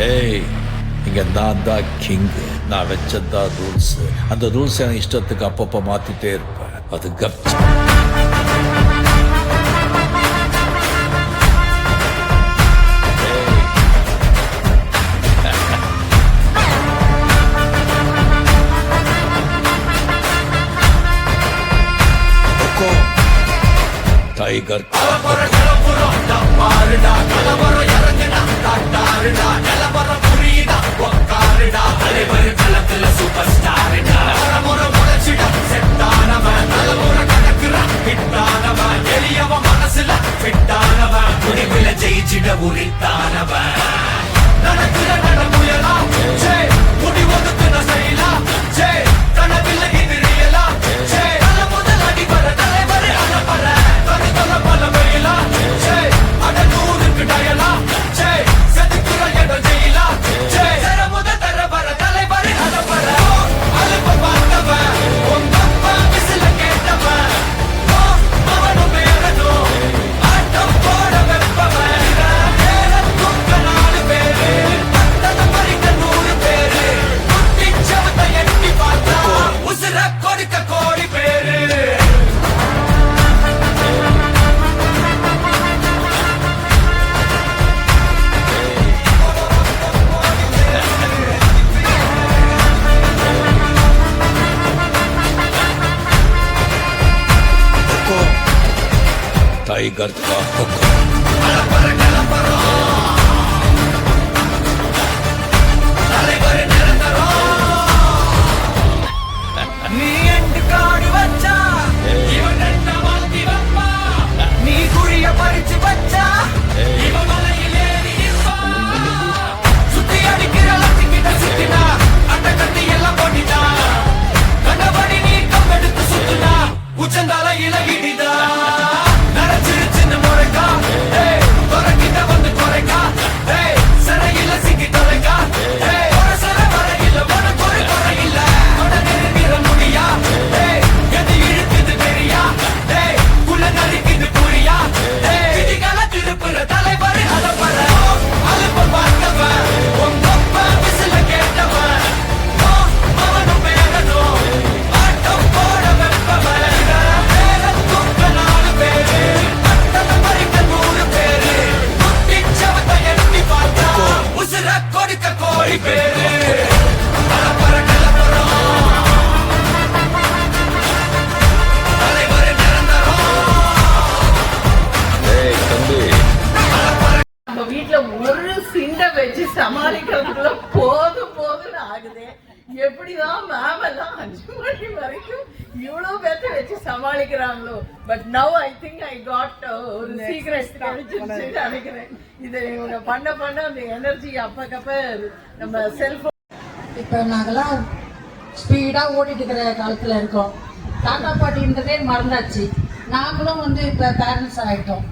ஏய், இங்க நான் தான் கிங். நான் வச்சதான் ரூல்ஸ். அந்த ரூல்ஸ் எனக்கு இஷ்டத்துக்கு அப்பப்போ மாத்திட்டே இருப்பேன். அது கப்சி. டைகர் ஜெயிச்சிட உரித்தானவன் நடக்கிற நடமுயலா முடி ஒதுக்குன செய்யலா கனவில்ல இது ரியலா தல முதல் அடி வர தலைவர் அலப்பற தனி தல பல வெயிலா அட நூறுக்கு டயலா செதுக்குற இடம் ஜெயிலா தர முதல் தர வர தலைவர் அலப்பற அலுப்ப பார்த்தவன் உங்கப்பா விசில கேட்டவன் அவனும் பேரனும் ஆட்டம் போட வெப்பவன் टाइगर का हुक्म। சமாளிக்கிறதுக்குள்ள போதும் போதுன்னு ஆகுது. எப்படிதான் மேம் எல்லாம் 5 மணி வரைக்கும் இவ்வளவு பேர்த்த வச்சு சமாளிக்கிறாங்களோ. But now I think I got ஒரு சீக்ரெட் கிடைச்சிருச்சு நினைக்கிறேன். இதை இவங்க பண்ண பண்ண அந்த எனர்ஜி அப்பக்கப்ப நம்ம செல்போன். இப்ப நாங்கெல்லாம் ஸ்பீடா ஓடிட்டு இருக்கிற காலத்துல இருக்கோம். தாத்தா பாட்டின்றதே மறந்தாச்சு. நாங்களும் இப்ப பேரண்ட்ஸ் ஆயிட்டோம்.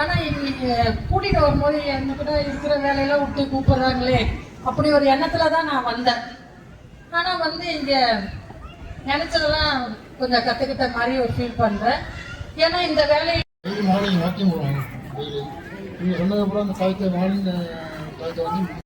ஆனா இன்னைக்கு கூட்டிட்டு வரும்போது என்ன கூட இருக்கிற வேலையெல்லாம் விட்டு கூப்பிடுறாங்களே அப்படி ஒரு எண்ணத்துலதான் நான் வந்தேன். ஆனா இங்க நினைச்சதெல்லாம் கொஞ்சம் கத்துக்கிட்ட மாதிரி ஒரு ஃபீல் பண்றேன். ஏன்னா இந்த வேலையை மார்னிங் வாக்கிங் போவாங்க. நீங்க சொன்னதுக்கப்புறம் அந்த காய்ச்சல் மார்னிங் காய்ச்சல்